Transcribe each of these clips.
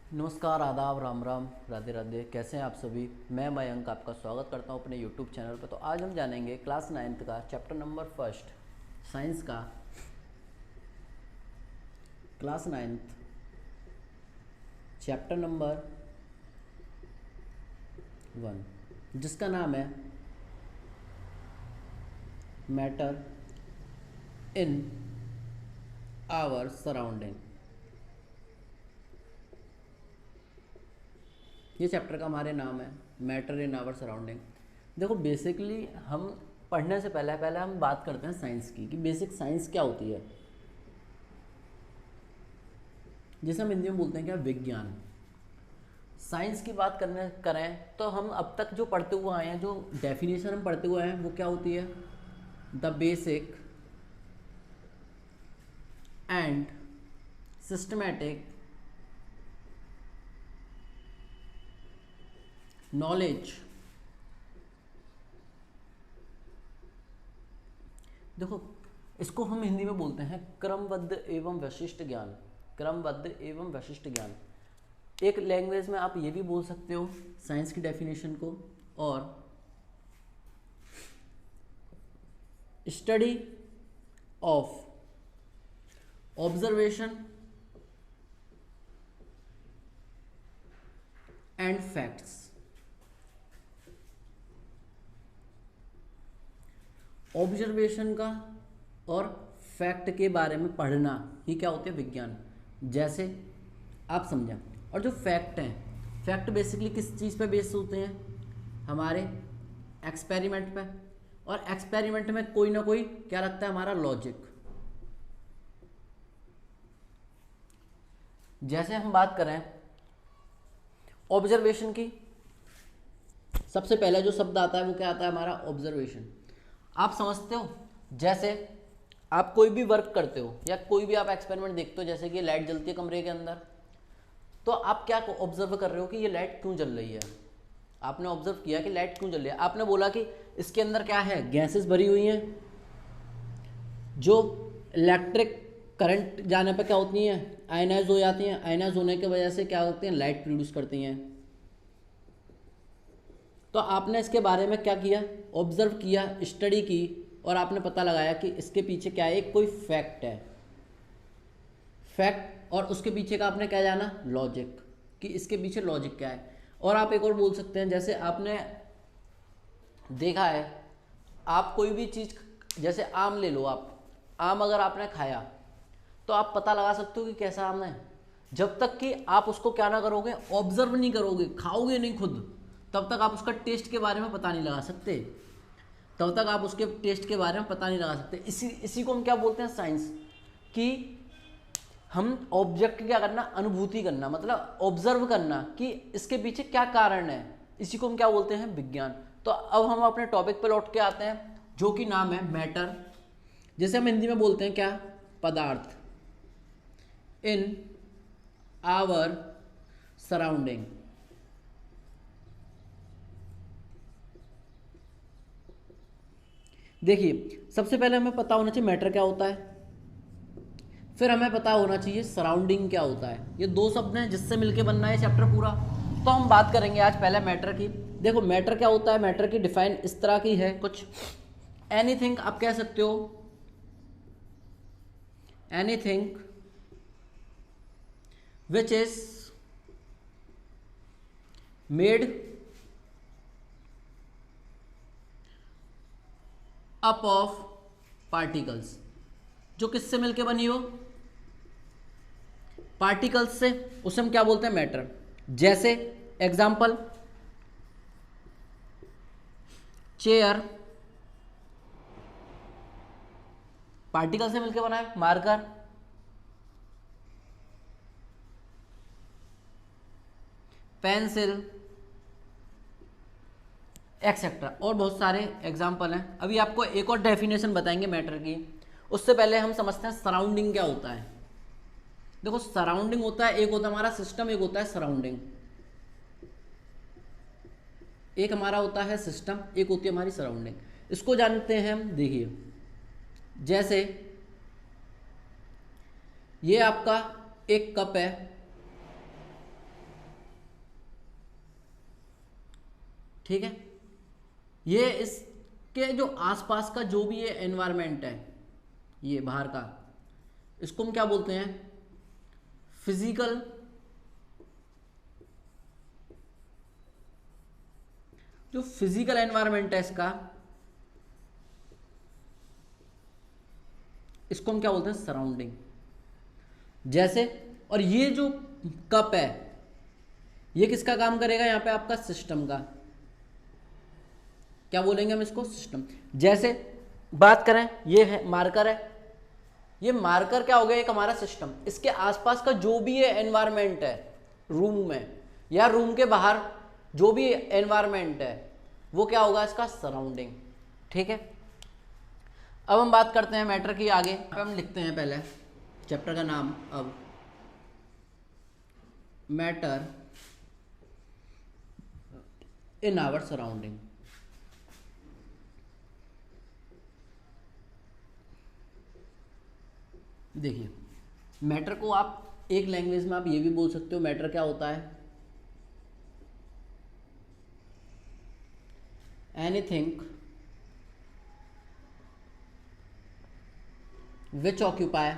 नमस्कार, आदाब, राम राम, राधे राधे। कैसे हैं आप सभी। मैं मयंक आपका स्वागत करता हूं अपने यूट्यूब चैनल पर। तो आज हम जानेंगे क्लास 9th का चैप्टर नंबर फर्स्ट साइंस का, क्लास 9th चैप्टर नंबर 1, जिसका नाम है मैटर इन आवर सराउंडिंग। ये चैप्टर का हमारे नाम है मैटर इन आवर सराउंडिंग। देखो, बेसिकली हम पढ़ने से पहले पहले हम बात करते हैं साइंस की, कि बेसिक साइंस क्या होती है, जिसे हम हिंदी में बोलते हैं क्या, विज्ञान। साइंस की बात करने करें तो हम अब तक जो पढ़ते हुए आए हैं, जो डेफिनेशन हम पढ़ते हुए आए हैं, वो क्या होती है, the basic and systematic knowledge. देखो, इसको हम हिंदी में बोलते हैं क्रमबद्ध एवं विशिष्ट ज्ञान। क्रमबद्ध एवं विशिष्ट ज्ञान। एक लैंग्वेज में आप ये भी बोल सकते हो साइंस की डेफिनेशन को, और study of observation and facts. Observation का और फैक्ट के बारे में पढ़ना ही क्या होते हैं, विज्ञान। जैसे आप समझें, और जो फैक्ट हैं, फैक्ट बेसिकली किस चीज़ पे बेस होते हैं, हमारे एक्सपेरिमेंट पे। और एक्सपेरिमेंट में कोई ना कोई क्या लगता है, हमारा लॉजिक। जैसे हम बात करें ऑब्जर्वेशन की, सबसे पहला जो शब्द आता है वो क्या आता है, हमारा ऑब्जर्वेशन। आप समझते हो, जैसे आप कोई भी वर्क करते हो या कोई भी आप एक्सपेरिमेंट देखते हो, जैसे कि लाइट जलती है कमरे के अंदर, तो आप क्या ऑब्जर्व कर रहे हो कि ये लाइट क्यों जल रही है। आपने ऑब्जर्व किया कि लाइट क्यों जल रही है। आपने बोला कि इसके अंदर क्या है, गैसेस भरी हुई हैं, जो इलेक्ट्रिक करंट जाने पर क्या होती हैं, आयनाइज हो जाती हैं। आयनाइज होने की वजह से क्या होती हैं, लाइट प्रोड्यूस करती हैं। तो आपने इसके बारे में क्या किया, ऑब्जर्व किया, स्टडी की, और आपने पता लगाया कि इसके पीछे क्या है, कोई फैक्ट है। फैक्ट, और उसके पीछे का आपने क्या जाना, लॉजिक, कि इसके पीछे लॉजिक क्या है। और आप एक और बोल सकते हैं, जैसे आपने देखा है, आप कोई भी चीज़, जैसे आम ले लो, आप आम अगर आपने खाया तो आप पता लगा सकते हो कि कैसा आम है। जब तक कि आप उसको क्या ना करोगे, ऑब्जर्व नहीं करोगे, खाओगे नहीं खुद, तब तक आप उसका टेस्ट के बारे में पता नहीं लगा सकते। तब तक आप उसके टेस्ट के बारे में पता नहीं लगा सकते। इसी को हम क्या बोलते हैं, साइंस। कि हम ऑब्जेक्ट क्या करना, अनुभूति करना, मतलब ऑब्जर्व करना कि इसके पीछे क्या कारण है। इसी को हम क्या बोलते हैं, विज्ञान। तो अब हम अपने टॉपिक पर लौट के आते हैं, जो कि नाम है मैटर, जिसे हम हिंदी में बोलते हैं क्या, पदार्थ। In our surrounding. देखिए, सबसे पहले हमें पता होना चाहिए मैटर क्या होता है, फिर हमें पता होना चाहिए सराउंडिंग क्या होता है। ये दो शब्द हैं जिससे मिलके बनना है चैप्टर पूरा। तो हम बात करेंगे आज पहले मैटर की। देखो, मैटर क्या होता है, मैटर की डिफाइन इस तरह की है कुछ, एनीथिंग आप कह सकते हो, anything which is made up of particles, जो किससे मिलके बनी हो, पार्टिकल्स से, उसे हम क्या बोलते हैं, मैटर। जैसे एग्जांपल, चेयर पार्टिकल से मिलके बना है, मार्कर, पेंसिल, एक्सेट्रा, और बहुत सारे एग्जाम्पल हैं। अभी आपको एक और डेफिनेशन बताएंगे मैटर की, उससे पहले हम समझते हैं सराउंडिंग क्या होता है। देखो, सराउंडिंग होता है, एक होता है हमारा सिस्टम, एक होता है सराउंडिंग। एक हमारा होता है सिस्टम, एक होती है हमारी सराउंडिंग। इसको जानते हैं हम। देखिए, जैसे ये आपका एक कप है, ठीक है। ये इसके जो आसपास का जो भी ये एनवायरनमेंट है, ये बाहर का, इसको हम क्या बोलते हैं? फिजिकल जो फिजिकल एनवायरनमेंट है इसका, इसको हम क्या बोलते हैं? सराउंडिंग। जैसे, और ये जो कप है, ये किसका काम करेगा? यहां पे आपका सिस्टम का। क्या बोलेंगे हम इसको? सिस्टम। जैसे बात करें, ये है मार्कर है, ये मार्कर क्या हो गया? एक हमारा सिस्टम। इसके आसपास का जो भी ये एनवायरनमेंट है रूम में या रूम के बाहर जो भी एनवायरनमेंट है, वो क्या होगा? इसका सराउंडिंग। ठीक है। अब हम बात करते हैं मैटर की आगे। हम लिखते हैं पहले चैप्टर का नाम, अब मैटर इन आवर सराउंडिंग। देखिए, मैटर को आप एक लैंग्वेज में आप ये भी बोल सकते हो, मैटर क्या होता है? Anything which occupy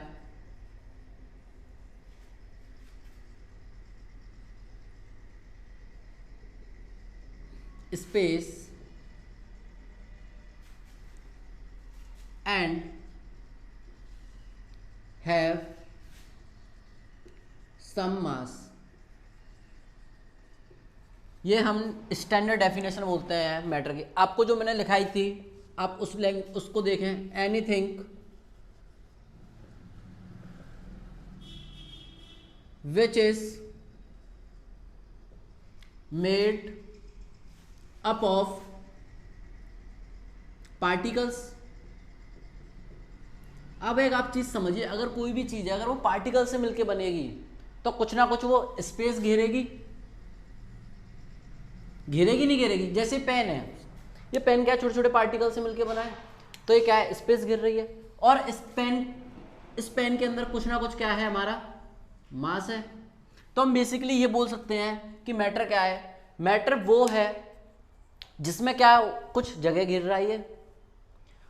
space and have some mass. ये हम स्टैंडर्ड डेफिनेशन बोलते हैं मैटर की। आपको जो मैंने लिखाई थी, आप उसको देखें। Anything which is made up of particles. अब एक आप चीज समझिए, अगर कोई भी चीज है, अगर वो पार्टिकल से मिलके बनेगी तो कुछ ना कुछ वो स्पेस घेरेगी। घेरेगी नहीं घेरेगी? जैसे पेन है, ये पेन क्या छोटे छोटे पार्टिकल से मिलके बना है, तो ये क्या है? स्पेस घेर रही है। और इस पेन के अंदर कुछ ना कुछ क्या है? हमारा मास है। तो हम बेसिकली ये बोल सकते हैं कि मैटर क्या है? मैटर वो है जिसमें क्या कुछ जगह घेर रही है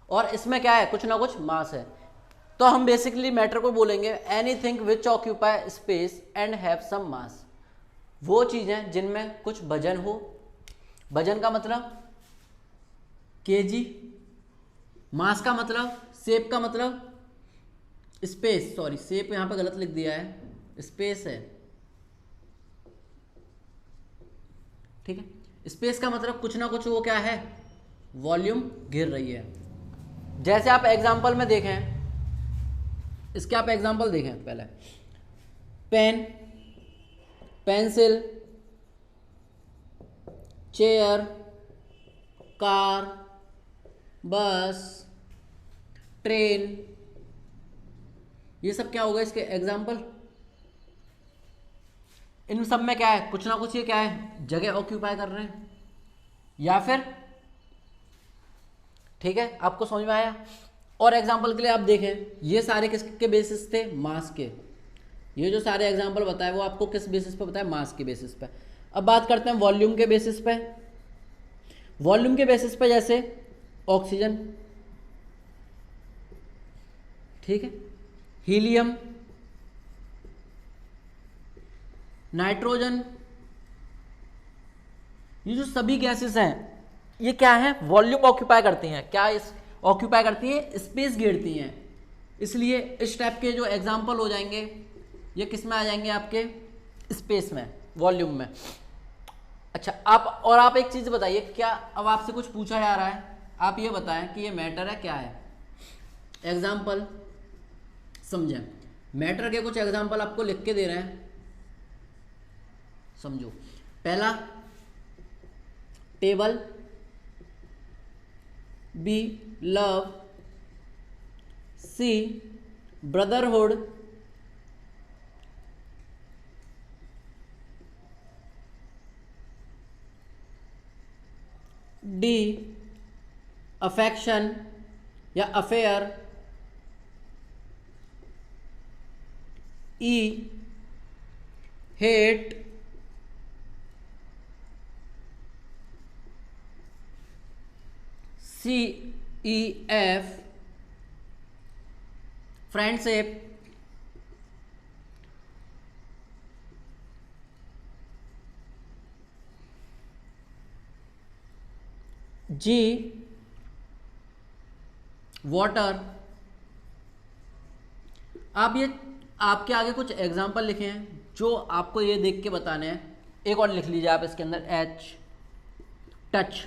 और इसमें क्या है? कुछ ना कुछ मास है। तो हम बेसिकली मैटर को बोलेंगे anything which occupy space and have some mass. वो चीजें जिनमें कुछ वजन हो। वजन का मतलब केजी, मास का मतलब, शेप का मतलब स्पेस, सॉरी शेप यहां पे गलत लिख दिया है, स्पेस है। ठीक है। स्पेस का मतलब कुछ ना कुछ वो क्या है? वॉल्यूम घेर रही है। जैसे आप एग्जांपल में देखें, इसके आप एग्जांपल देखें पहले। पेन, पेंसिल, चेयर, कार, बस, ट्रेन, ये सब क्या होगा? इसके एग्जाम्पल। इन सब में क्या है? कुछ ना कुछ ये क्या है? जगह ऑक्यूपाई कर रहे हैं या फिर, ठीक है, आपको समझ में आया? और एग्जाम्पल के लिए आप देखें, ये सारे किसके बेसिस थे? मास के। ये जो सारे एग्जाम्पल बताए वो आपको किस बेसिस पे बताए? मास के बेसिस पे। अब बात करते हैं वॉल्यूम के बेसिस पे। वॉल्यूम के बेसिस पे जैसे ऑक्सीजन, ठीक है, हीलियम, नाइट्रोजन, ये जो सभी गैसेस हैं, ये क्या है? वॉल्यूम ऑक्यूपाई करती हैं। क्या इस ऑक्यूपाई करती हैं? स्पेस घेरती हैं। इसलिए इस टाइप के जो एग्जाम्पल हो जाएंगे, ये किस में आ जाएंगे? आपके स्पेस में, वॉल्यूम में। अच्छा, आप एक चीज बताइए, क्या अब आपसे कुछ पूछा जा रहा है, आप ये बताएं कि ये मैटर है क्या है? एग्जाम्पल समझें। मैटर के कुछ एग्जाम्पल आपको लिख के दे रहे हैं, समझो। पहला, table, B, love, C, brotherhood, D, affection या affair, E, hate, CEF friendship, G water. आप ये आपके आगे कुछ एग्जाम्पल लिखे हैं जो आपको ये देख के बताने हैं। एक और लिख लीजिए आप इसके अंदर, H टच।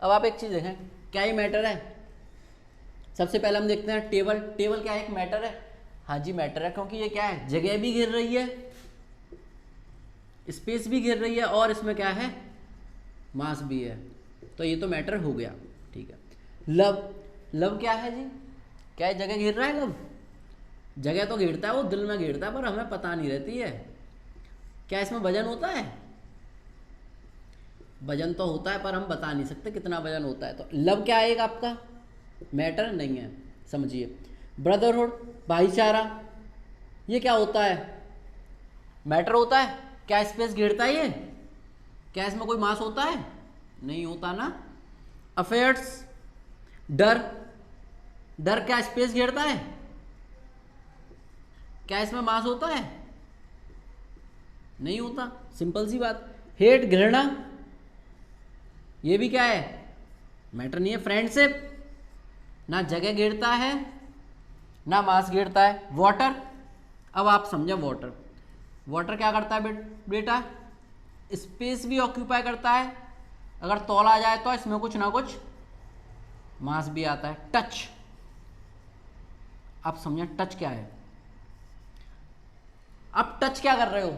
अब आप एक चीज देखें, क्या ये मैटर है? सबसे पहले हम देखते हैं टेबल। टेबल क्या है? एक मैटर है। हाँ जी मैटर है, क्योंकि ये क्या है, जगह भी घेर रही है, स्पेस भी घेर रही है, और इसमें क्या है, मास भी है। तो ये तो मैटर हो गया, ठीक है। लव, लव क्या है जी? क्या है, जगह घेर रहा है लव? जगह तो घेरता है, वो दिल में घेरता है, पर हमें पता नहीं रहती है। क्या इसमें वजन होता है? वजन तो होता है, पर हम बता नहीं सकते कितना वजन होता है। तो लव क्या है, एक आपका मैटर नहीं है, समझिए। ब्रदरहुड, भाईचारा, ये क्या होता है? मैटर होता है। क्या स्पेस घेरता है ये? क्या इसमें कोई मास होता है? नहीं होता ना। अफेयर्स, डर, डर क्या स्पेस घेरता है? क्या इसमें मास होता है? नहीं होता, सिंपल सी बात। हेट, घृणा, ये भी क्या है, मैटर नहीं है। फ्रेंडशिप, ना जगह घेरता है ना मास घेरता है। वाटर, अब आप समझे वाटर। वाटर क्या करता है बेटा? स्पेस भी ऑक्यूपाई करता है, अगर तौला जाए तो इसमें कुछ ना कुछ मास भी आता है। टच, आप समझे टच क्या है? आप टच क्या कर रहे हो?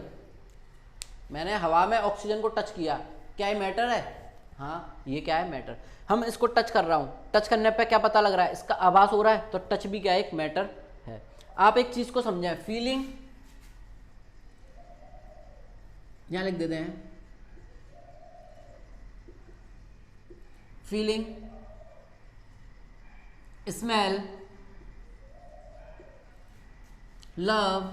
मैंने हवा में ऑक्सीजन को टच किया, क्या ये मैटर है? हाँ, ये क्या है, मैटर। हम इसको टच कर रहा हूं, टच करने पे क्या पता लग रहा है, इसका आभास हो रहा है, तो टच भी क्या है, एक मैटर है। आप एक चीज को समझें, फीलिंग, यहां लिख देते हैं, फीलिंग, स्मेल, लव,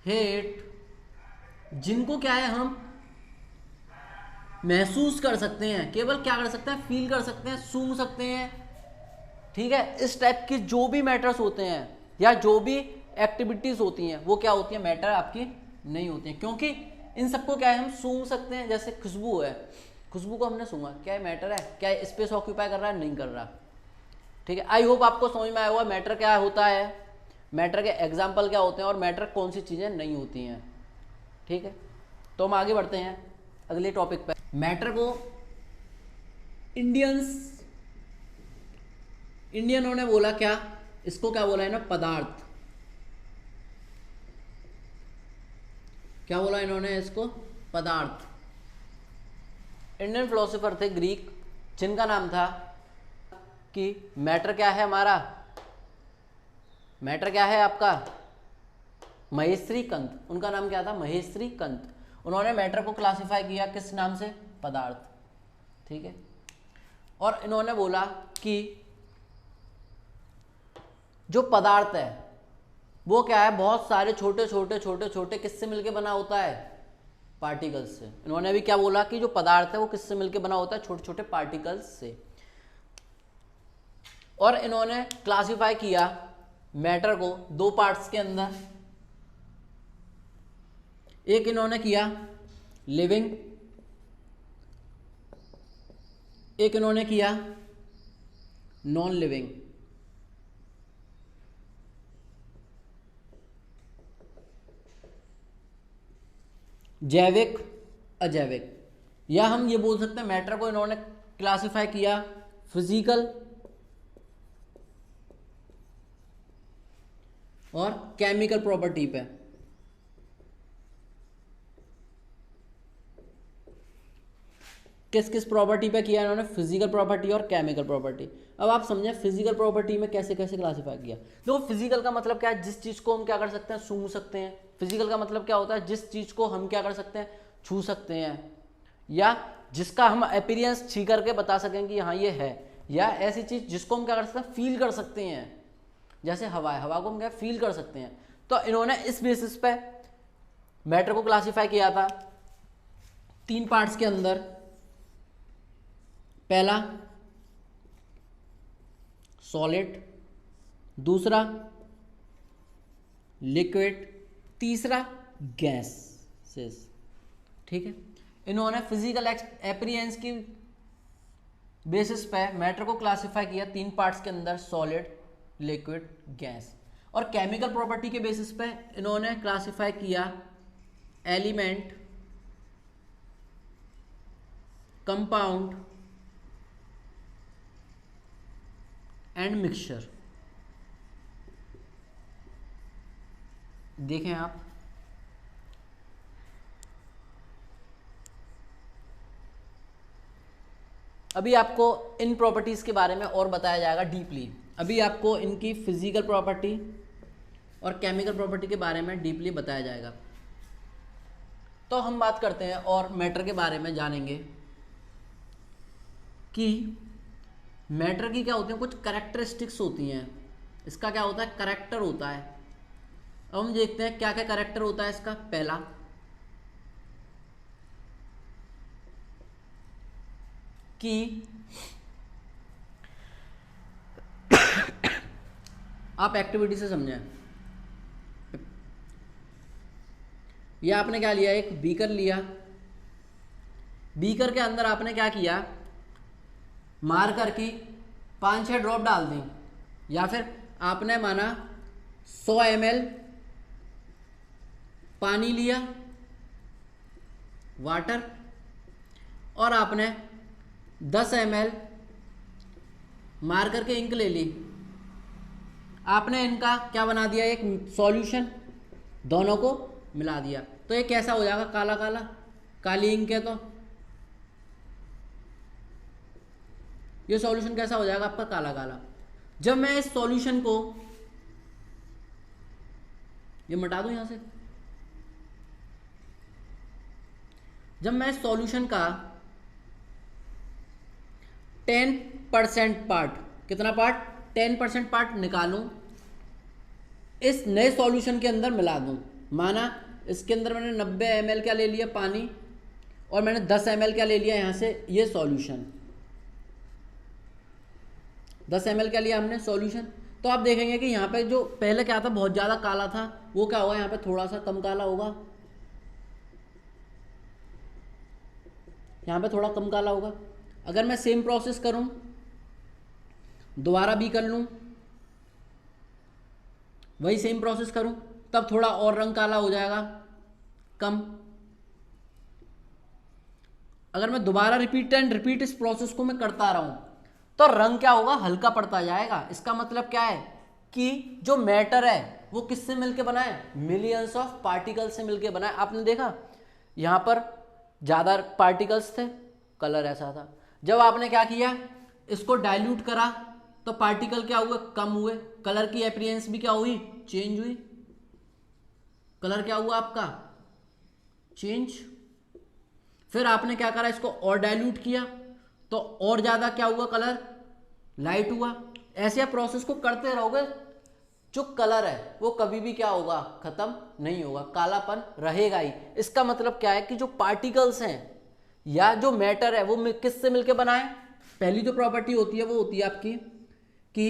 हेट, जिनको क्या है, हम महसूस कर सकते हैं। केवल क्या कर सकते हैं, फील कर सकते हैं, सूंघ सकते हैं, ठीक है। इस टाइप की जो भी मैटर्स होते हैं या जो भी एक्टिविटीज होती हैं, वो क्या होती है, मैटर आपकी नहीं होती हैं, क्योंकि इन सबको क्या है, हम सूंघ सकते हैं। जैसे खुशबू है, खुशबू को हमने सूंघा, क्या है, मैटर है? क्या स्पेस ऑक्यूपाई कर रहा है? नहीं कर रहा, ठीक है। आई होप आपको समझ में आया होगा मैटर क्या होता है, मैटर के एग्जाम्पल क्या होते हैं, और मैटर कौन सी चीजें नहीं होती हैं, ठीक है। तो हम आगे बढ़ते हैं अगले टॉपिक पे। मैटर को इंडियनों ने बोला क्या, इसको क्या बोला है ना, पदार्थ। क्या बोला इन्होंने इसको, पदार्थ। इंडियन फिलोसोफर थे ग्रीक, जिनका नाम था कि मैटर क्या है हमारा, मैटर क्या है आपका, महेश्वरी कंत। उनका नाम क्या था, महेश्वरी कंत। उन्होंने मैटर को क्लासिफाई किया किस नाम से, पदार्थ, ठीक है। और इन्होंने बोला कि जो पदार्थ है वो क्या है, बहुत सारे छोटे छोटे छोटे छोटे किससे मिलके बना होता है, पार्टिकल्स से। इन्होंने भी क्या बोला कि जो पदार्थ है वो किससे मिलके बना होता है, छोटे छोटे पार्टिकल्स से। और इन्होंने क्लासिफाई किया मैटर को दो पार्ट्स के अंदर। एक इन्होंने किया लिविंग, एक इन्होंने किया नॉन लिविंग। जैविक, अजैविक, या हम ये बोल सकते हैं मैटर को इन्होंने क्लासिफाई किया फिजिकल और केमिकल प्रॉपर्टी पे। किस किस प्रॉपर्टी पे किया इन्होंने, फिजिकल प्रॉपर्टी और केमिकल प्रॉपर्टी। अब आप समझे फिजिकल प्रॉपर्टी में कैसे कैसे क्लासिफाई किया। देखो फिजिकल का मतलब क्या है, जिस चीज को हम क्या कर सकते हैं, सूंघ सकते हैं। फिजिकल का मतलब क्या होता है, जिस चीज को हम क्या कर सकते हैं, छू सकते हैं, या जिसका हम अपीयरेंस छी करके बता सकें कि हाँ ये है, या ऐसी चीज जिसको हम क्या कर सकते हैं, फील कर सकते हैं। जैसे हवा है, हवा को हम क्या फील कर सकते हैं। तो इन्होंने इस बेसिस पे मैटर को क्लासिफाई किया था। 3 पार्ट्स के अंदर, पहला सॉलिड, दूसरा लिक्विड, तीसरा गैसेस। ठीक है, इन्होंने फिजिकल एपीयरेंस की बेसिस पे मैटर को क्लासिफाई किया 3 पार्ट्स के अंदर, सॉलिड, लिक्विड, गैस। और केमिकल प्रॉपर्टी के बेसिस पे इन्होंने क्लासिफाई किया एलिमेंट, कंपाउंड एंड मिक्सचर। देखें आप, अभी आपको इन प्रॉपर्टीज के बारे में और बताया जाएगा डीपली। अभी आपको इनकी फिजिकल प्रॉपर्टी और केमिकल प्रॉपर्टी के बारे में डीपली बताया जाएगा। तो हम बात करते हैं और मैटर के बारे में जानेंगे कि मैटर की क्या होती है, कुछ कैरेक्टरिस्टिक्स होती हैं। इसका क्या होता है, कैरेक्टर होता है। अब हम देखते हैं क्या क्या कैरेक्टर होता है इसका। पहला, कि आप एक्टिविटी से समझें। ये आपने क्या लिया, एक बीकर लिया, बीकर के अंदर आपने क्या किया, मार्कर की 5-6 ड्रॉप डाल दी, या फिर आपने माना 100 ml पानी लिया, वाटर, और आपने 10 ml मार्कर के इंक ले ली। आपने इनका क्या बना दिया, एक सॉल्यूशन, दोनों को मिला दिया। तो ये कैसा हो जाएगा, काला काला, काली इंक है, तो ये सॉल्यूशन कैसा हो जाएगा आपका, काला काला। जब मैं इस सॉल्यूशन को, ये मिटा दूं यहां से, जब मैं इस सॉल्यूशन का 10% पार्ट, कितना पार्ट, 10% पार्ट निकालूं, इस नए सॉल्यूशन के अंदर मिला दूं। माना इसके अंदर मैंने 90 ml क्या ले लिया पानी, और मैंने 10 ml क्या ले लिया यहां से, ये सॉल्यूशन। 10 ml क्या लिया हमने, सॉल्यूशन। तो आप देखेंगे कि यहाँ पे जो पहले क्या था, बहुत ज़्यादा काला था, वो क्या होगा, यहाँ पे थोड़ा सा कम काला होगा, यहाँ पे थोड़ा कम काला होगा। अगर मैं सेम प्रोसेस करूं, दोबारा भी कर लूं, वही सेम प्रोसेस करूं, तब थोड़ा और रंग काला हो जाएगा, कम। अगर मैं दोबारा रिपीट एंड रिपीट इस प्रोसेस को मैं करता रहूं, तो रंग क्या होगा, हल्का पड़ता जाएगा। इसका मतलब क्या है कि जो मैटर है वो किससे मिलके बना है, मिलियंस ऑफ पार्टिकल से मिलके बना है। आपने देखा यहां पर ज्यादा पार्टिकल्स थे, कलर ऐसा था। जब आपने क्या किया, इसको डाइल्यूट करा, तो पार्टिकल क्या हुए, कम हुए, कलर की अपीयरेंस भी क्या हुई, चेंज हुई। कलर क्या हुआ आपका, चेंज। फिर आपने क्या करा, इसको और डाइल्यूट किया, तो और ज्यादा क्या हुआ, कलर लाइट हुआ। ऐसे आप प्रोसेस को करते रहोगे, जो कलर है वो कभी भी क्या होगा, खत्म नहीं होगा, कालापन रहेगा ही। इसका मतलब क्या है कि जो पार्टिकल्स हैं या जो मैटर है वो किससे मिलके बना है। पहली जो प्रॉपर्टी होती है वो होती है आपकी कि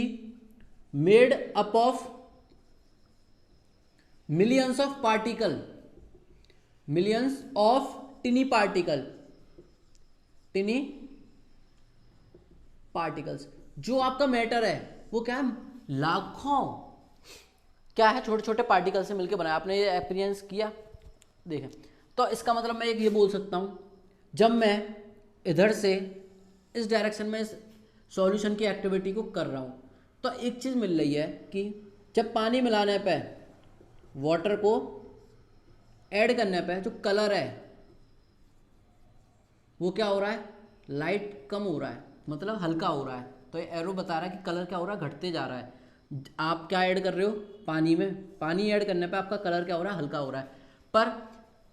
made up of millions of particle, millions of टिनी particle, टिनी particles. जो आपका मैटर है वो क्या है, लाखों क्या है, छोटे छोटे पार्टिकल से मिलकर बनाया। आपने ये एक्सपीरियंस किया, देखें। तो इसका मतलब मैं एक ये बोल सकता हूं, जब मैं इधर से इस डायरेक्शन में इस सॉल्यूशन की एक्टिविटी को कर रहा हूं, तो एक चीज मिल रही है कि जब पानी मिलाने पे, वाटर को ऐड करने पे, जो कलर है वो क्या हो रहा है, लाइट कम हो रहा है, मतलब हल्का हो रहा है। तो ये एरो बता रहा है कि कलर क्या हो रहा है, घटते जा रहा है। आप क्या ऐड कर रहे हो, पानी में, पानी ऐड करने पे आपका कलर क्या हो रहा है, हल्का हो रहा है। पर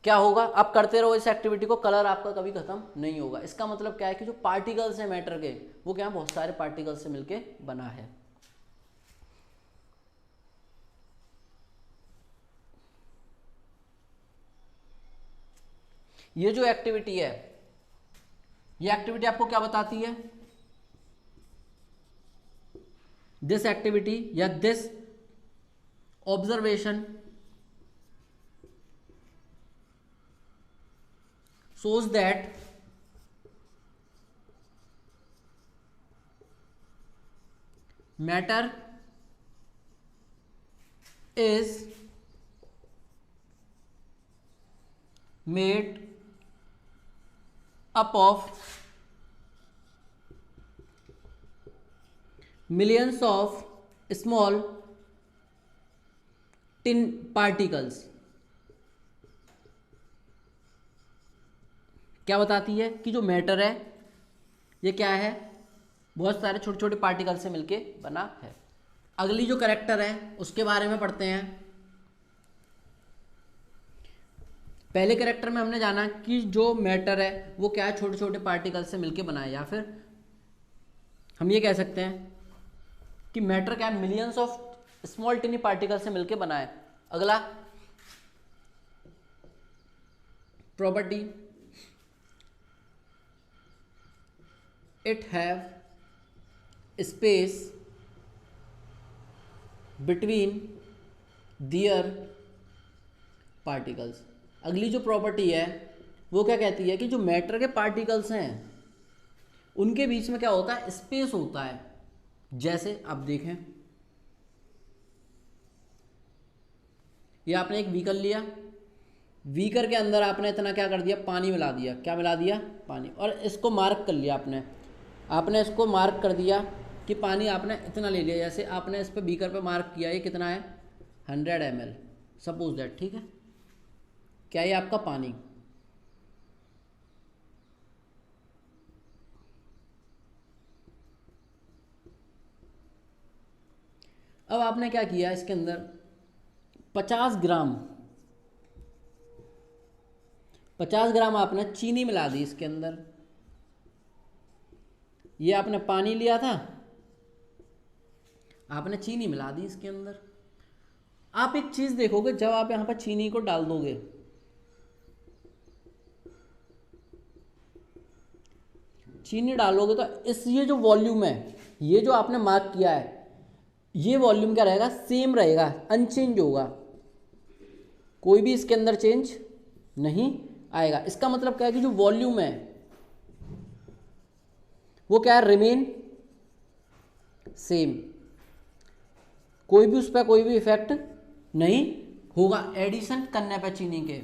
क्या होगा, आप करते रहो इस एक्टिविटी को, कलर आपका कभी खत्म नहीं होगा। इसका मतलब क्या है कि जो पार्टिकल्स हैं मैटर के, वो क्या, बहुत सारे पार्टिकल्स से मिलके बना है। ये जो एक्टिविटी है, ये एक्टिविटी आपको क्या बताती है? दिस एक्टिविटी या this observation shows that matter is made up of millions of small tin particles। क्या बताती है कि जो मैटर है ये क्या है? बहुत सारे छोटे छोटे पार्टिकल से मिलके बना है। अगली जो कैरेक्टर है उसके बारे में पढ़ते हैं। पहले कैरेक्टर में हमने जाना कि जो मैटर है वो क्या है, छोटे छोटे पार्टिकल से मिलके बना है, या फिर हम ये कह सकते हैं कि मैटर क्या है, मिलियंस ऑफ स्मॉल टिनी पार्टिकल से मिलके बना है। अगला property, it have space between their particles। अगली जो प्रॉपर्टी है वो क्या कहती है कि जो मैटर के पार्टिकल्स हैं उनके बीच में क्या होता है, स्पेस होता है। जैसे आप देखें, ये आपने एक बीकर लिया, बीकर के अंदर आपने इतना क्या कर दिया, पानी मिला दिया। क्या मिला दिया? पानी। और इसको मार्क कर लिया आपने इसको मार्क कर दिया कि पानी आपने इतना ले लिया। जैसे आपने इस पर बीकर पे मार्क किया, ये कितना है, 100 ml सपोज दैट, ठीक है। क्या ये आपका पानी? अब आपने क्या किया, इसके अंदर 50 ग्राम आपने चीनी मिला दी इसके अंदर। ये आपने पानी लिया था, आपने चीनी मिला दी इसके अंदर। आप एक चीज देखोगे, जब आप यहां पर चीनी को डाल दोगे, चीनी डालोगे तो ये जो वॉल्यूम है, ये जो आपने मार्क किया है, ये वॉल्यूम क्या रहेगा, सेम रहेगा, अनचेंज होगा, कोई भी इसके अंदर चेंज नहीं आएगा। इसका मतलब क्या है कि जो वॉल्यूम है वो क्या है, रिमेन सेम, कोई भी उस पर कोई भी इफेक्ट नहीं होगा एडिशन करने पे चीनी के।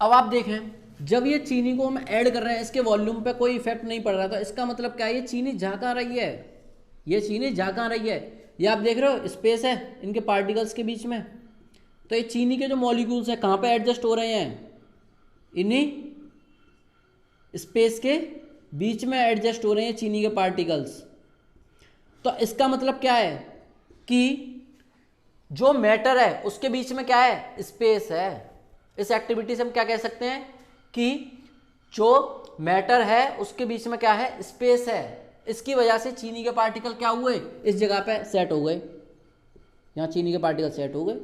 अब आप देखें, जब ये चीनी को हम ऐड कर रहे हैं, इसके वॉल्यूम पे कोई इफेक्ट नहीं पड़ रहा, तो इसका मतलब क्या है, ये चीनी जा कहां रही है, ये चीनी जा कहां रही है। ये आप देख रहे हो स्पेस है इनके पार्टिकल्स के बीच में, तो ये चीनी के जो मॉलिक्यूल्स हैं कहां पे एडजस्ट हो रहे हैं, इन्हीं स्पेस के बीच में एडजस्ट हो रहे हैं चीनी के पार्टिकल्स। तो इसका मतलब क्या है कि जो मैटर है उसके बीच में क्या है, स्पेस है। इस एक्टिविटी से हम क्या कह सकते हैं कि जो मैटर है उसके बीच में क्या है, स्पेस है। इसकी वजह से चीनी के पार्टिकल क्या हुए, इस जगह पे सेट हो गए, यहां चीनी के पार्टिकल सेट हो गए।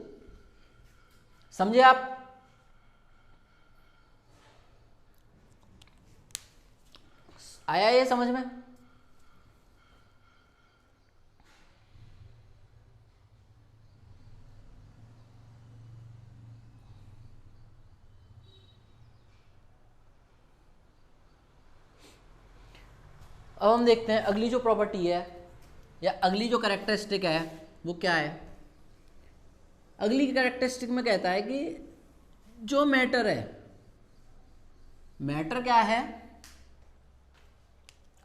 समझे आप? आया ये समझ में? अब हम देखते हैं अगली जो प्रॉपर्टी है या अगली जो कैरेक्टरिस्टिक है वो क्या है। अगली कैरेक्टरिस्टिक में कहता है कि जो मैटर है, मैटर क्या है,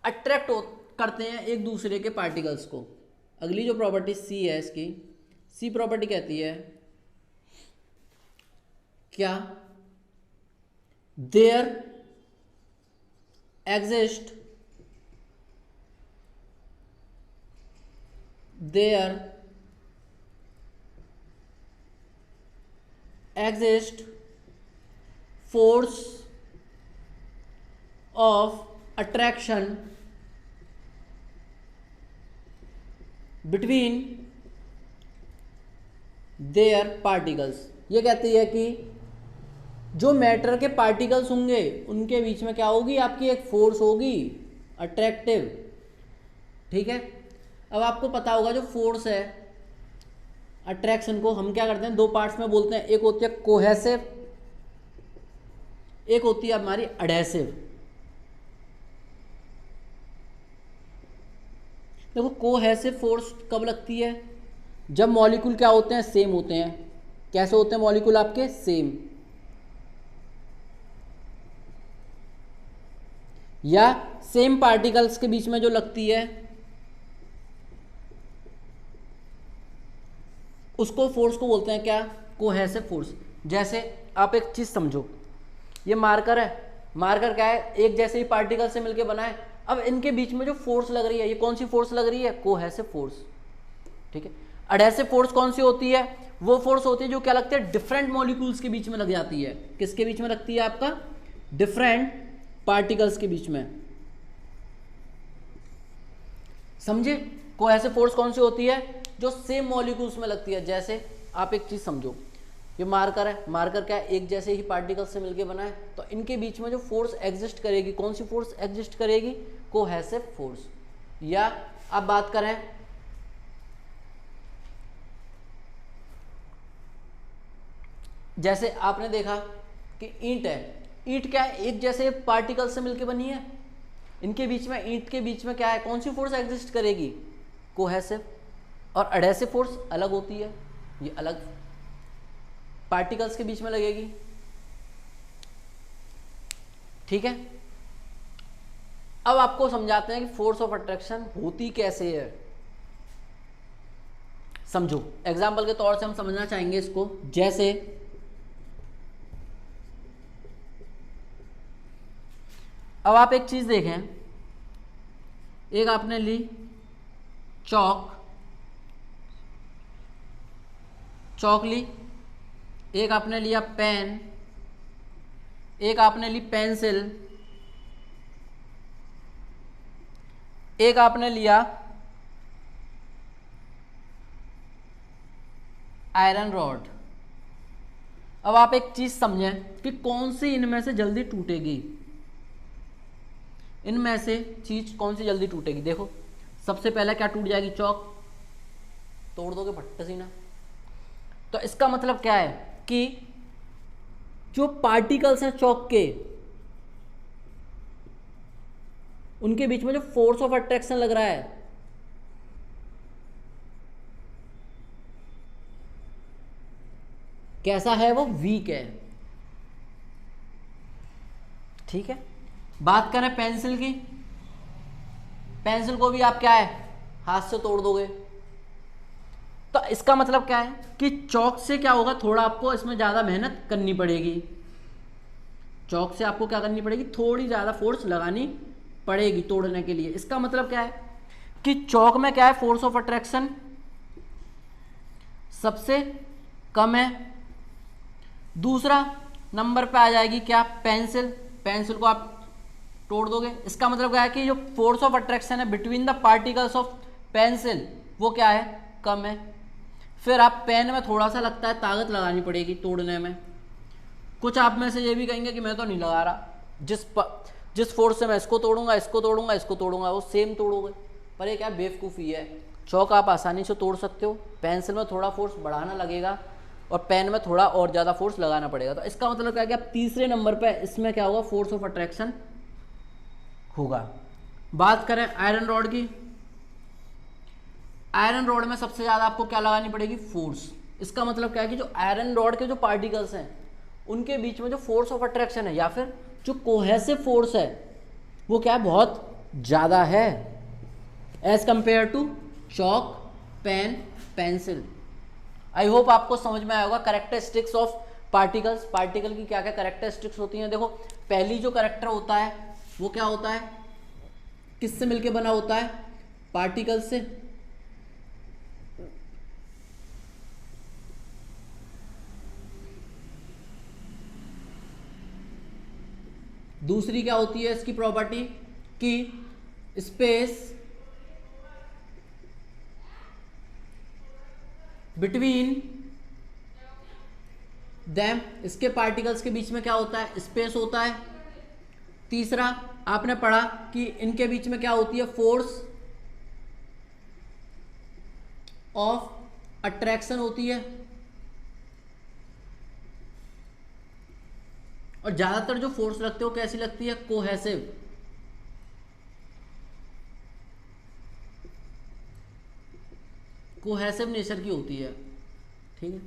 अट्रैक्ट करते हैं एक दूसरे के पार्टिकल्स को। अगली जो प्रॉपर्टी सी है इसकी, सी प्रॉपर्टी कहती है क्या, there exist force of attraction between their particles। ये कहती है कि जो मैटर के पार्टिकल्स होंगे उनके बीच में क्या होगी, आपकी एक फोर्स होगी अट्रैक्टिव। ठीक है, अब आपको पता होगा जो फोर्स है अट्रैक्शन को हम क्या करते हैं, दो पार्ट्स में बोलते हैं, एक होती है कोहेसिव, एक होती है हमारी अडहेसिव। देखो कोहेसिव फोर्स कब लगती है, जब मॉलिक्यूल क्या होते हैं, सेम होते हैं। कैसे होते हैं मॉलिक्यूल आपके, सेम। या सेम पार्टिकल्स के बीच में जो लगती है उसको फोर्स को बोलते हैं क्या, कोहेसिव फोर्स। जैसे आप एक चीज समझो, ये मार्कर है, मार्कर क्या है, एक जैसे ही पार्टिकल से मिलकर बना है। अब इनके बीच में जो फोर्स लग रही है, ये कौन सी फोर्स लग रही है, कोहेसिव फोर्स। ठीक है, एडहेसिव फोर्स कौन सी होती है, वो फोर्स होती है जो क्या लगती है, डिफरेंट मॉलिक्यूल्स के बीच में लग जाती है। किसके बीच में लगती है, आपका डिफरेंट पार्टिकल्स के बीच में। समझे, कोहेसिव फोर्स कौन सी होती है, जो सेम मॉलिक्यूल्स में लगती है। जैसे आप एक चीज समझो, ये मार्कर है, मार्कर क्या है, एक जैसे ही पार्टिकल से मिलके बना है, तो इनके बीच में जो फोर्स एग्जिस्ट करेगी, कौन सी फोर्स एग्जिस्ट करेगी, कोहेसिव फोर्स। या आप बात करें जैसे आपने देखा कि ईंट है, ईंट क्या है, एक जैसे पार्टिकल से मिलके बनी है, इनके बीच में, ईंट के बीच में क्या है, कौन सी फोर्स एग्जिस्ट करेगी, कोहेसिव। और एडहेसिव फोर्स अलग होती है, ये अलग पार्टिकल्स के बीच में लगेगी। ठीक है, अब आपको समझाते हैं कि फोर्स ऑफ अट्रैक्शन होती कैसे है। समझो, एग्जाम्पल के तौर से हम समझना चाहेंगे इसको। जैसे अब आप एक चीज देखें, एक आपने ली चौक, चौक ली, एक आपने लिया पेन, एक आपने ली पेंसिल, एक आपने लिया आयरन रॉड। अब आप एक चीज समझें कि कौन सी इनमें से जल्दी टूटेगी, इनमें से चीज कौन सी जल्दी टूटेगी। देखो सबसे पहले क्या टूट जाएगी, चौक, तोड़ दोगे फट्टे सी ना। तो इसका मतलब क्या है कि जो पार्टिकल्स हैं चौक के, उनके बीच में जो फोर्स ऑफ अट्रैक्शन लग रहा है, कैसा है, वो वीक है। ठीक है, बात करें पेंसिल की, पेंसिल को भी आप क्या है, हाथ से तोड़ दोगे। तो इसका मतलब क्या है कि चौक से क्या होगा, थोड़ा आपको इसमें ज्यादा मेहनत करनी पड़ेगी। चौक से आपको क्या करनी पड़ेगी, थोड़ी ज्यादा फोर्स लगानी पड़ेगी तोड़ने के लिए। इसका मतलब क्या है कि चौक में क्या है, फोर्स ऑफ अट्रैक्शन सबसे कम है। दूसरा नंबर पे आ जाएगी क्या, पेंसिल, पेंसिल को आप तोड़ दोगे। इसका मतलब क्या है कि जो फोर्स ऑफ अट्रैक्शन है between the particles of pencil, वो क्या है, कम है। फिर आप पेन में थोड़ा सा लगता है, ताकत लगानी पड़ेगी तोड़ने में। कुछ आप में से ये भी कहेंगे कि मैं तो नहीं लगा रहा, जिस फोर्स से मैं इसको तोड़ूंगा, इसको तोड़ूंगा, इसको तोड़ूंगा, वो सेम तोड़ोगे। पर ये क्या बेवकूफ़ी है, चौक आप आसानी से तोड़ सकते हो, पेंसिल में थोड़ा फोर्स बढ़ाना लगेगा और पेन में थोड़ा और ज़्यादा फोर्स लगाना पड़ेगा। तो इसका मतलब क्या है कि आप तीसरे नंबर पे इसमें क्या होगा, फोर्स ऑफ अट्रैक्शन होगा। बात करें आयरन रॉड की, आयरन रॉड में सबसे ज़्यादा आपको क्या लगानी पड़ेगी, फोर्स। इसका मतलब क्या है कि जो आयरन रॉड के जो पार्टिकल्स हैं उनके बीच में जो फोर्स ऑफ अट्रैक्शन है या फिर जो कोहेसिव फोर्स है, वो क्या है, बहुत ज़्यादा है as compare to chalk, pen, pencil. I hope आपको समझ में आया होगा कैरेक्टरिस्टिक्स ऑफ पार्टिकल्स। पार्टिकल की क्या क्या कैरेक्टरिस्टिक्स होती हैं। देखो पहली जो कैरेक्टर होता है वो क्या होता है, किससे मिलके बना होता है, पार्टिकल से। दूसरी क्या होती है इसकी प्रॉपर्टी कि स्पेस बिटवीन देन इसके पार्टिकल्स के बीच में क्या होता है, स्पेस होता है। तीसरा आपने पढ़ा कि इनके बीच में क्या होती है, फोर्स ऑफ अट्रैक्शन होती है। और ज्यादातर जो फोर्स लगते हो कैसी लगती है, कोहेसिव। कोहेसिव नेचर की होती है। ठीक है,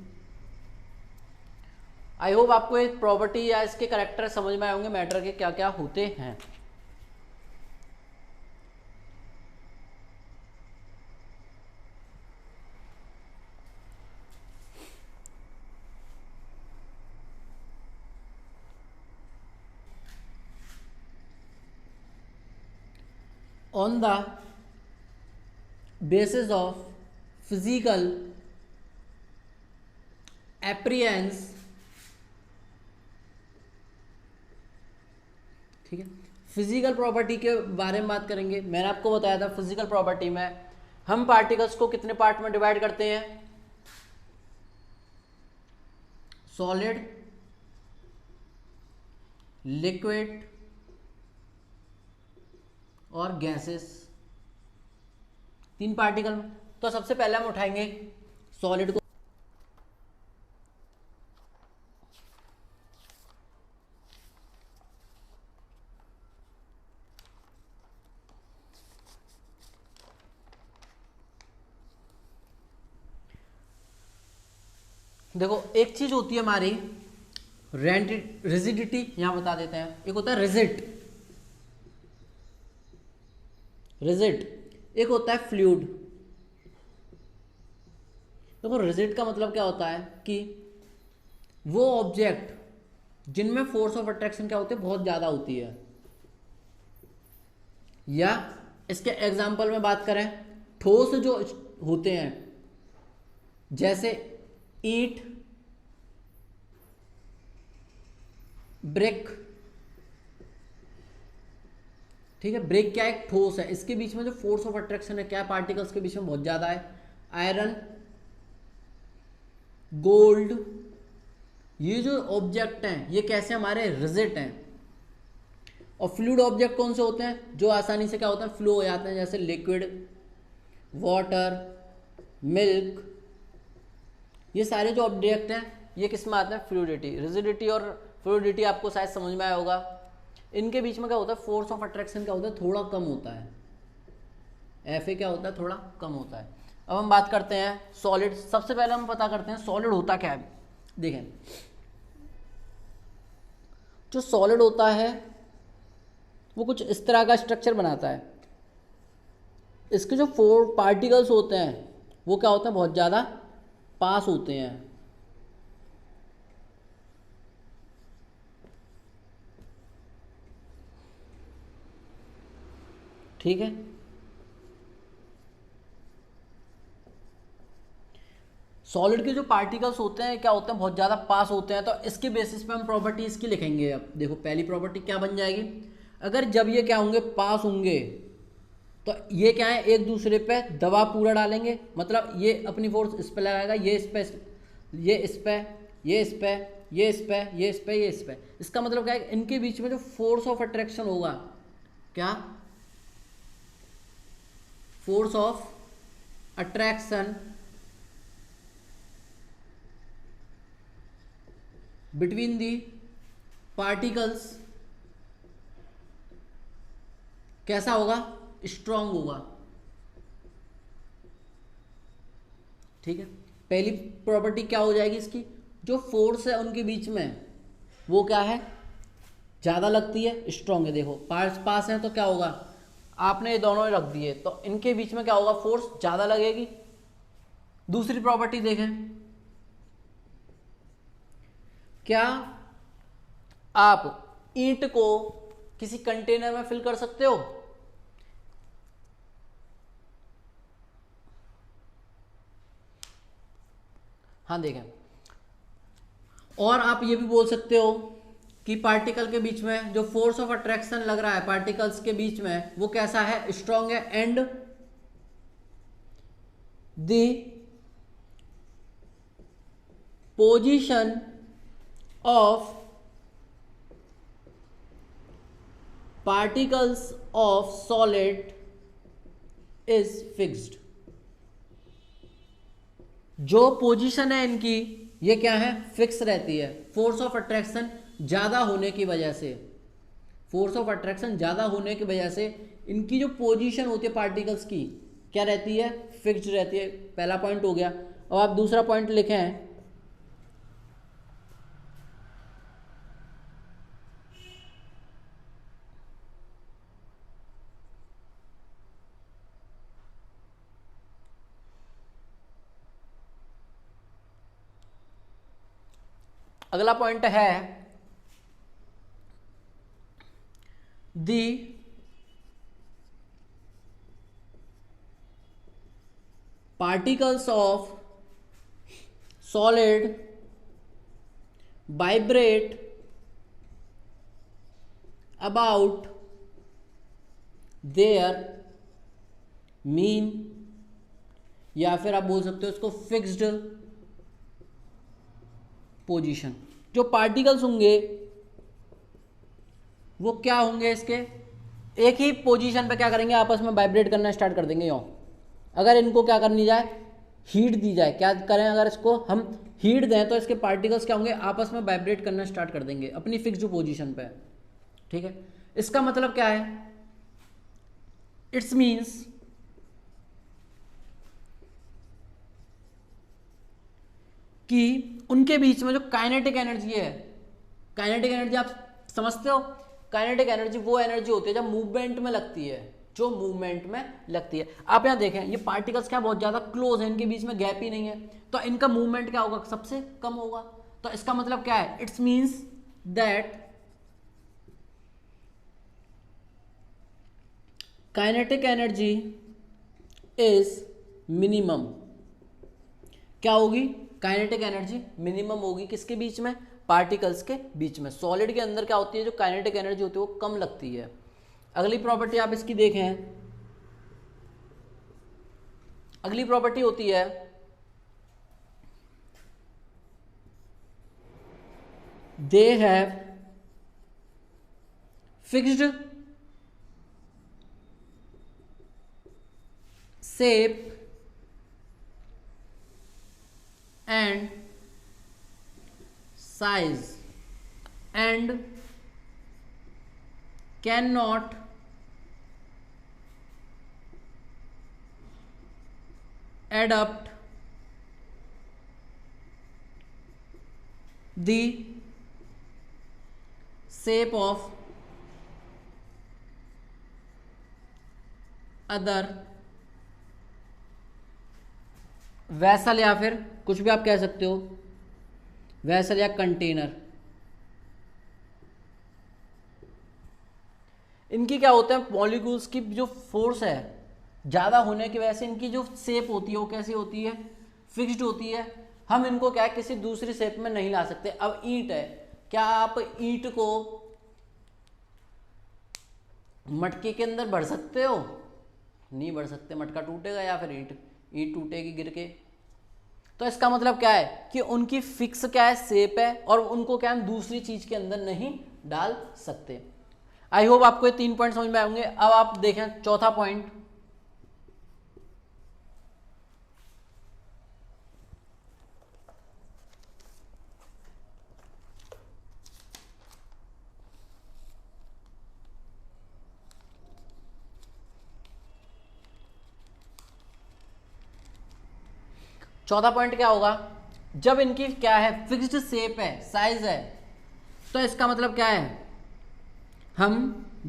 आई होप आपको एक प्रॉपर्टी या इसके कैरेक्टर समझ में आए होंगे, मैटर के क्या क्या होते हैं। On the basis of physical appearance, ठीक है, फिजिकल प्रॉपर्टी के बारे में बात करेंगे। मैंने आपको बताया था फिजिकल प्रॉपर्टी में हम पार्टिकल्स को कितने पार्ट में डिवाइड करते हैं, सॉलिड, लिक्विड और गैसेस, 3 पार्टिकल में। तो सबसे पहले हम उठाएंगे सॉलिड को। देखो एक चीज होती है हमारी रिजिडिटी, यहां बता देते हैं। एक होता है रिजिड, एक होता है फ्लूइड। देखो रिजिड का मतलब क्या होता है कि वो ऑब्जेक्ट जिनमें फोर्स ऑफ अट्रैक्शन क्या होती है, बहुत ज्यादा होती है। या इसके एग्जाम्पल में बात करें, ठोस जो होते हैं जैसे ईंट, ब्रिक। ठीक है, ब्रिक क्या एक ठोस है, इसके बीच में जो फोर्स ऑफ अट्रैक्शन है क्या है, पार्टिकल्स के बीच में बहुत ज्यादा है। आयरन, गोल्ड, ये जो ऑब्जेक्ट हैं ये कैसे हमारे रिजिड हैं। और फ्लूइड ऑब्जेक्ट कौन से होते हैं, जो आसानी से क्या होता है, फ्लो हो जाते हैं, जैसे लिक्विड, वाटर, मिल्क। ये सारे जो ऑब्जेक्ट हैं ये किस में आते हैं, फ्लूइडिटी। रिजिडिटी और फ्लूइडिटी आपको शायद समझ में आया होगा। इनके बीच में क्या होता है, फोर्स ऑफ अट्रैक्शन क्या होता है, थोड़ा कम होता है। एफ ए क्या होता है, थोड़ा कम होता है। अब हम बात करते हैं सॉलिड। सबसे पहले हम पता करते हैं सॉलिड होता क्या है। देखें, जो सॉलिड होता है वो कुछ इस तरह का स्ट्रक्चर बनाता है। इसके जो 4 पार्टिकल्स होते हैं वो क्या होते हैं, बहुत ज़्यादा पास होते हैं। ठीक है, सॉलिड के जो पार्टिकल्स होते हैं क्या होते हैं, बहुत ज़्यादा पास होते हैं। तो इसके बेसिस पे हम प्रॉपर्टी इसकी लिखेंगे। अब देखो पहली प्रॉपर्टी क्या बन जाएगी, अगर जब ये क्या होंगे, पास होंगे, तो ये क्या है, एक दूसरे पे दबाव पूरा डालेंगे। मतलब ये अपनी फोर्स इस पे लगाएगा, ये इस पे, ये इस पे, ये इस पे, ये इस पे, ये इस पे, ये इस पे। इसका मतलब क्या है, इनके बीच में जो फोर्स ऑफ अट्रैक्शन होगा, क्या, force of attraction between the particles कैसा होगा, स्ट्रांग होगा। ठीक है, पहली प्रॉपर्टी क्या हो जाएगी इसकी, जो फोर्स है उनके बीच में वो क्या है, ज्यादा लगती है, स्ट्रांग है। देखो पास पास है तो क्या होगा, आपने ये दोनों रख दिए तो इनके बीच में क्या होगा, फोर्स ज्यादा लगेगी। दूसरी प्रॉपर्टी देखें, क्या आप ईंट को किसी कंटेनर में फिल कर सकते हो, हाँ देखें। और आप ये भी बोल सकते हो कि पार्टिकल के बीच में जो फोर्स ऑफ अट्रैक्शन लग रहा है पार्टिकल्स के बीच में वो कैसा है, स्ट्रांग है। And the position of particles of solid is fixed. जो पोजीशन है इनकी ये क्या है, फिक्स रहती है। फोर्स ऑफ अट्रैक्शन ज्यादा होने की वजह से, फोर्स ऑफ अट्रैक्शन ज्यादा होने की वजह से इनकी जो पोजीशन होती है पार्टिकल्स की क्या रहती है, फिक्स्ड रहती है। पहला पॉइंट हो गया। अब आप दूसरा पॉइंट लिखे हैं, अगला पॉइंट है दी particles of solid vibrate about their mean, या फिर आप बोल सकते हो इसको फिक्स्ड पोजीशन। जो पार्टिकल्स होंगे वो क्या होंगे, इसके एक ही पोजीशन पे क्या करेंगे, आपस में वाइब्रेट करना स्टार्ट कर देंगे। यो अगर इनको क्या करनी जाए, हीट दी जाए, क्या करें, अगर इसको हम हीट दें तो इसके पार्टिकल्स क्या होंगे, आपस में वाइब्रेट करना स्टार्ट कर देंगे अपनी फिक्स्ड पोजीशन पे। ठीक है, इसका मतलब क्या है, इट्स मीन्स कि उनके बीच में जो काइनेटिक एनर्जी है, काइनेटिक एनर्जी आप समझते हो, काइनेटिक एनर्जी वो एनर्जी होती है जब मूवमेंट में लगती है, जो मूवमेंट में लगती है। आप यहां देखें ये पार्टिकल्स क्या बहुत ज्यादा क्लोज है, इनके बीच में गैप ही नहीं है, तो इनका मूवमेंट क्या होगा, सबसे कम होगा। तो इसका मतलब क्या है, it's means that kinetic energy is minimum. क्या होगी, काइनेटिक एनर्जी मिनिमम होगी, किसके बीच में, पार्टिकल्स के बीच में। सॉलिड के अंदर क्या होती है, जो काइनेटिक एनर्जी होती है वो कम लगती है। अगली प्रॉपर्टी आप इसकी देखें, अगली प्रॉपर्टी होती है they have fixed shape and size and cannot adapt the shape of other vessel, या फिर कुछ भी आप कह सकते हो, वैसल या कंटेनर। इनकी क्या होता है, मॉलिक्यूल्स की जो फोर्स है ज़्यादा होने की वजह से इनकी जो शेप होती है वो कैसी होती है, फिक्स्ड होती है। हम इनको क्या है, किसी दूसरी शेप में नहीं ला सकते। अब ईंट है, क्या आप ईंट को मटके के अंदर भर सकते हो, नहीं भर सकते, मटका टूटेगा या फिर ईंट टूटेगी गिर के। तो इसका मतलब क्या है कि उनकी फिक्स क्या है, शेप है, और उनको क्या हम दूसरी चीज के अंदर नहीं डाल सकते। आई होप आपको ये 3 पॉइंट समझ में आएंगे। अब आप देखें चौथा पॉइंट, चौथा पॉइंट क्या होगा, जब इनकी क्या है, फिक्स्ड शेप है, साइज है, तो इसका मतलब क्या है, हम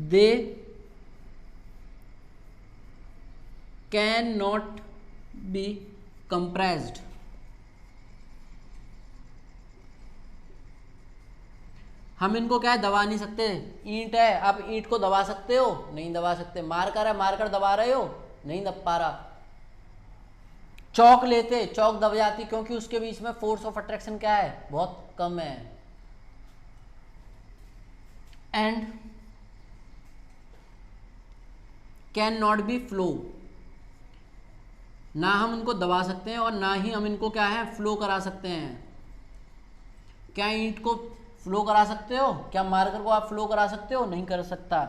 they can not be compressed. हम इनको क्या है, दबा नहीं सकते। ईंट है, आप ईंट को दबा सकते हो, नहीं दबा सकते। मार्कर है, मार्कर दबा रहे हो, नहीं दब पा रहा। चौक लेते, चौक दब जाती, क्योंकि उसके बीच में फोर्स ऑफ अट्रैक्शन क्या है, बहुत कम है। And can not be flow, ना हम उनको दबा सकते हैं और ना ही हम इनको क्या है, फ्लो करा सकते हैं। क्या ईंट को फ्लो करा सकते हो? क्या मार्कर को आप फ्लो करा सकते हो? नहीं कर सकता।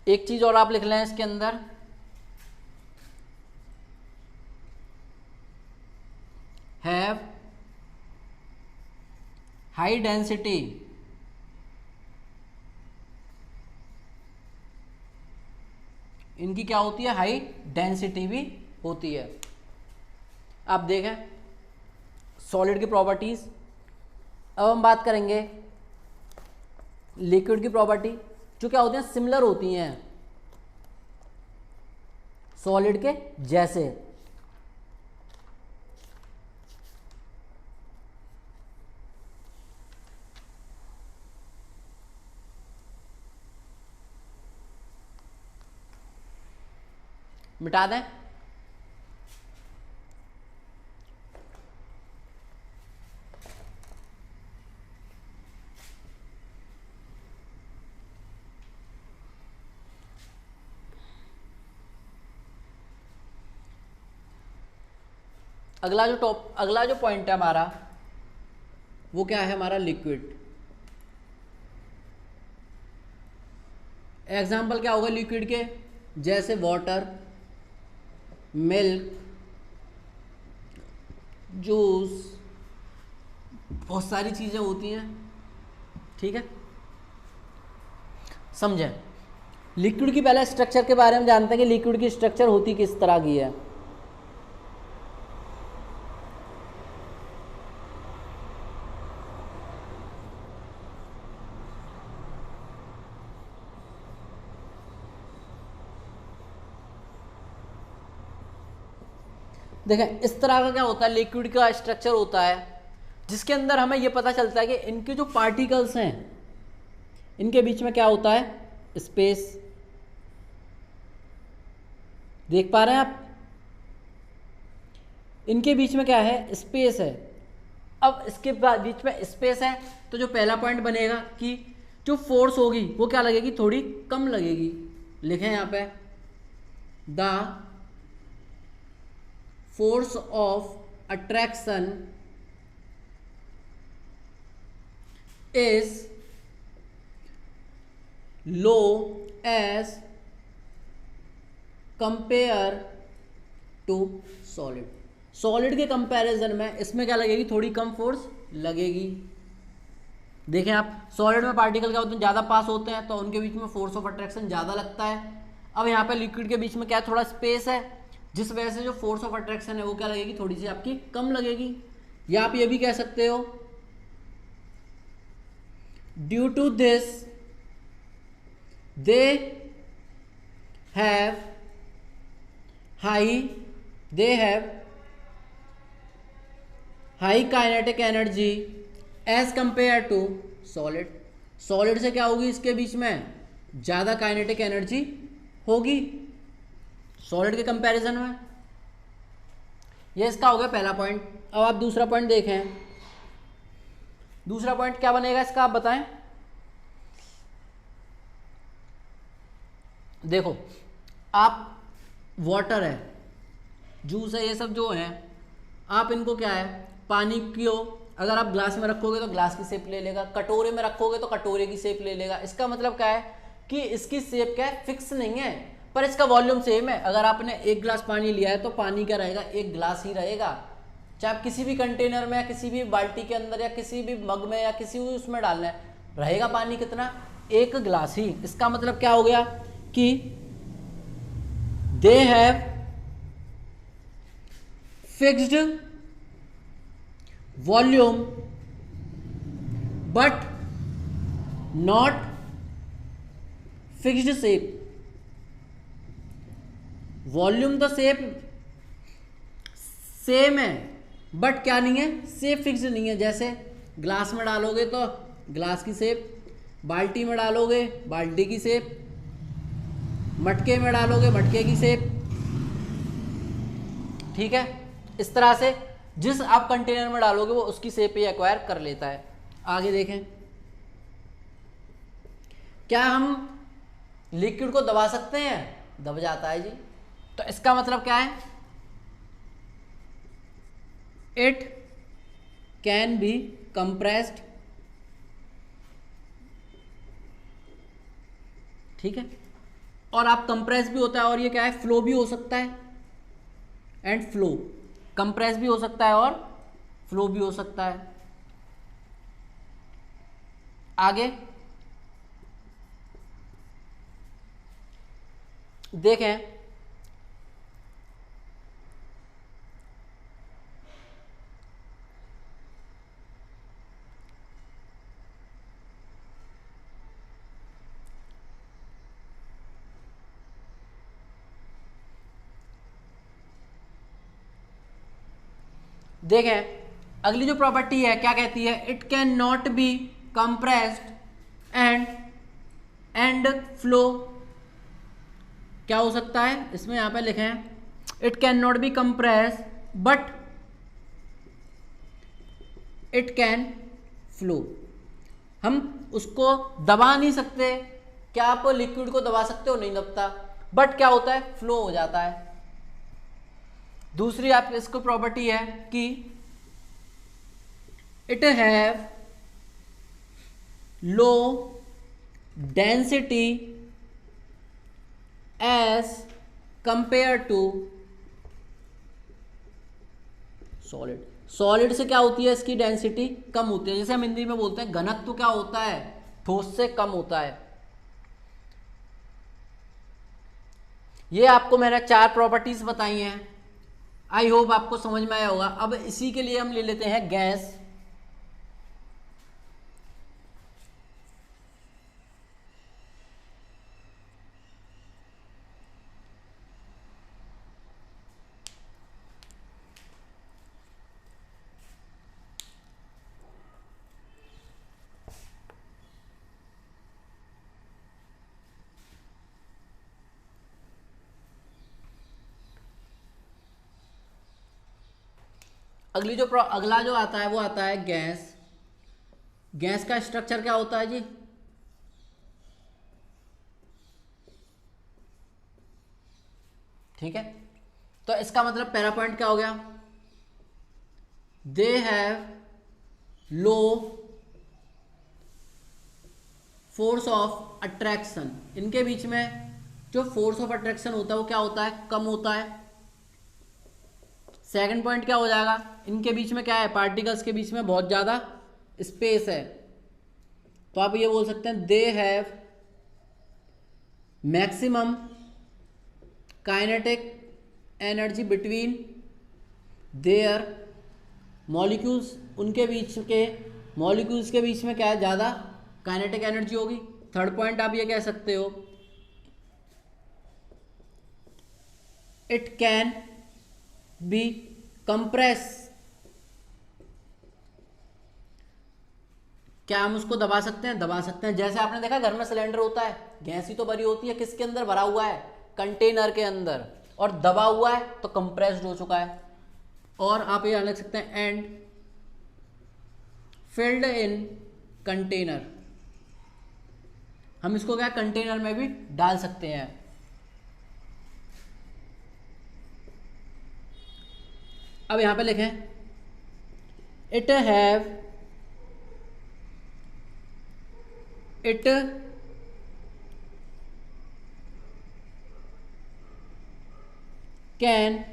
एक चीज और आप लिख लें इसके अंदर, हैव हाई डेंसिटी, इनकी क्या होती है? हाई डेंसिटी भी होती है। आप देखें सॉलिड की प्रॉपर्टीज। अब हम बात करेंगे लिक्विड की प्रॉपर्टी, जो क्या होती हैं? सिमिलर होती हैं सॉलिड के जैसे। मिटा दें। अगला जो पॉइंट है हमारा, वो क्या है? हमारा लिक्विड। एग्जाम्पल क्या होगा लिक्विड के? जैसे वाटर, मिल्क, जूस, बहुत सारी चीजें होती हैं। ठीक है, समझें। लिक्विड की पहले स्ट्रक्चर के बारे में जानते हैं कि लिक्विड की स्ट्रक्चर होती किस तरह की है। देखें इस तरह का क्या होता है, लिक्विड का स्ट्रक्चर होता है, जिसके अंदर हमें यह पता चलता है कि इनके जो पार्टिकल्स हैं, इनके बीच में क्या होता है? स्पेस। देख पा रहे हैं आप? इनके बीच में क्या है? स्पेस है। अब इसके बीच में स्पेस है, तो जो पहला पॉइंट बनेगा कि जो फोर्स होगी वो क्या लगेगी? थोड़ी कम लगेगी। लिखें यहाँ पे, the force of attraction is low as compare to solid। Solid के कंपैरिजन में इसमें क्या लगेगी? थोड़ी कम फोर्स लगेगी। देखें आप, सॉलिड में पार्टिकल क्या होते हैं? ज़्यादा पास होते हैं, तो उनके बीच में फोर्स ऑफ अट्रैक्शन ज़्यादा लगता है। अब यहाँ पे लिक्विड के बीच में क्या है? थोड़ा स्पेस है, जिस वजह से जो फोर्स ऑफ अट्रैक्शन है वो क्या लगेगी? थोड़ी सी आपकी कम लगेगी। या आप ये भी कह सकते हो, due to this they have high kinetic energy as compare to solid. Solid से क्या होगी? इसके बीच में ज्यादा काइनेटिक एनर्जी होगी सॉलिड के कंपैरिजन में। ये इसका हो गया पहला पॉइंट। अब आप दूसरा पॉइंट देखें। दूसरा पॉइंट क्या बनेगा इसका, आप बताएं। देखो आप, वाटर है, जूस है, ये सब जो है, आप इनको क्या है? पानी पियो, अगर आप ग्लास में रखोगे तो ग्लास की शेप ले लेगा, कटोरे में रखोगे तो कटोरे की शेप ले लेगा। इसका मतलब क्या है कि इसकी शेप क्या है? फिक्स नहीं है, पर इसका वॉल्यूम सेम है। अगर आपने एक गिलास पानी लिया है तो पानी क्या रहेगा? एक गिलास ही रहेगा। चाहे आप किसी भी कंटेनर में या किसी भी बाल्टी के अंदर या किसी भी मग में या किसी भी उसमें डालना है, रहेगा पानी कितना? एक गिलास ही। इसका मतलब क्या हो गया कि they have fixed volume but not fixed shape. Volume तो शेप सेम है, बट क्या नहीं है? शेप फिक्स नहीं है। जैसे ग्लास में डालोगे तो ग्लास की शेप, बाल्टी में डालोगे बाल्टी की शेप, मटके में डालोगे मटके की शेप। ठीक है, इस तरह से जिस आप कंटेनर में डालोगे वो उसकी शेप ही एक्वायर कर लेता है। आगे देखें, क्या हम लिक्विड को दबा सकते हैं? दब जाता है जी। तो इसका मतलब क्या है? इट कैन बी कंप्रेस्ड, ठीक है, और आप कंप्रेस भी होता है और ये क्या है, फ्लो भी हो सकता है, एंड फ्लो, कंप्रेस भी हो सकता है और फ्लो भी हो सकता है। आगे देखें, अगली जो प्रॉपर्टी है क्या कहती है, it can not be compressed and flow. क्या हो सकता है इसमें, यहां पे लिखें, it can not be compress but it can flow. हम उसको दबा नहीं सकते, क्या आप लिक्विड को दबा सकते हो, नहीं दबता, बट क्या होता है, फ्लो हो जाता है। दूसरी आप इसको प्रॉपर्टी है कि it have low density as compare to solid. Solid से क्या होती है, इसकी डेंसिटी कम होती है। जैसे हम हिंदी में बोलते हैं घनत्व क्या होता है, ठोस से कम होता है। ये आपको मैंने 4 प्रॉपर्टीज बताई हैं, आई होप आपको समझ में आया होगा। अब इसी के लिए हम ले लेते हैं गैस। अगला जो आता है वो आता है गैस। गैस का स्ट्रक्चर क्या होता है जी, ठीक है, तो इसका मतलब पहला पॉइंट क्या हो गया, they have low force of attraction. इनके बीच में जो फोर्स ऑफ अट्रैक्शन होता है वो क्या होता है, कम होता है। सेकंड पॉइंट क्या हो जाएगा, इनके बीच में क्या है, पार्टिकल्स के बीच में बहुत ज़्यादा स्पेस है, तो आप ये बोल सकते हैं they have maximum kinetic energy between their molecules. उनके बीच के मॉलिक्यूल्स के बीच में क्या है, ज़्यादा काइनेटिक एनर्जी होगी। थर्ड पॉइंट आप ये कह सकते हो, इट कैन बी कंप्रेस। क्या हम उसको दबा सकते हैं, दबा सकते हैं। जैसे आपने देखा घर में सिलेंडर होता है, गैस ही तो भरी होती है, किसके अंदर भरा हुआ है, कंटेनर के अंदर, और दबा हुआ है तो कंप्रेस्ड हो चुका है। और आप ये लिख सकते हैं एंड फिल्ड इन कंटेनर। हम इसको क्या कंटेनर में भी डाल सकते हैं। अब यहां पे लिखें इट हैव इट कैन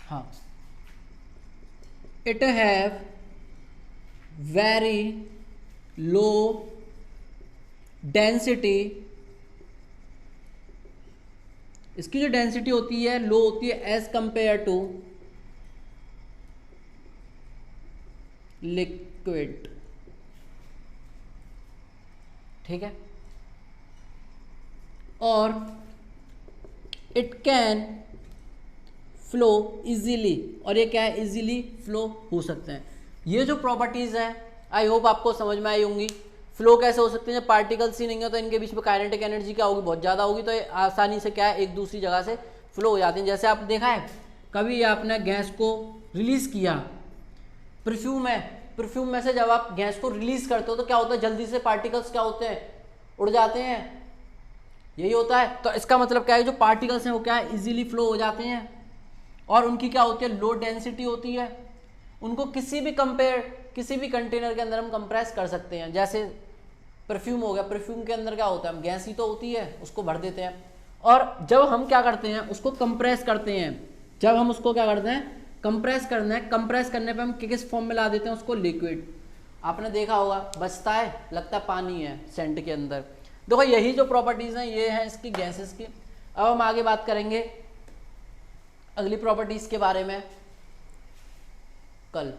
हाँ, it have very low density. इसकी जो डेंसिटी होती है लो होती है एज कंपेयर टू लिक्विड, ठीक है, और इट कैन फ्लो इजीली। और ये क्या है, इजीली फ्लो हो सकते हैं। ये जो प्रॉपर्टीज है आई होप आपको समझ में आई होंगी। फ्लो कैसे हो सकते हैं, जब पार्टिकल्स ही नहीं है तो इनके बीच में काइनेटिक एनर्जी क्या होगी, बहुत ज़्यादा होगी, तो ये आसानी से क्या है एक दूसरी जगह से फ्लो हो जाती हैं। जैसे आप देखा है कभी आपने गैस को रिलीज किया, परफ्यूम में से जब आप गैस को रिलीज करते हो तो क्या होता है, जल्दी से पार्टिकल्स क्या होते हैं, उड़ जाते हैं, यही होता है। तो इसका मतलब क्या है, जो पार्टिकल्स हैं वो क्या है, इजीली फ्लो हो जाते हैं और उनकी क्या होती है, लो डेंसिटी होती है। उनको किसी भी कंटेनर के अंदर हम कंप्रेस कर सकते हैं। जैसे परफ्यूम हो गया, परफ्यूम के अंदर क्या होता है, हम गैस ही तो होती है, उसको भर देते हैं और जब हम क्या करते हैं, उसको कंप्रेस करते हैं। जब हम उसको क्या करते हैं, कंप्रेस करना है, कंप्रेस करने पे हम किस फॉर्म में ला देते हैं उसको, लिक्विड। आपने देखा होगा बचता है, लगता है पानी है सेंट के अंदर। देखो यही जो प्रॉपर्टीज हैं ये हैं इसकी गैसेस की। अब हम आगे बात करेंगे अगली प्रॉपर्टीज के बारे में कल।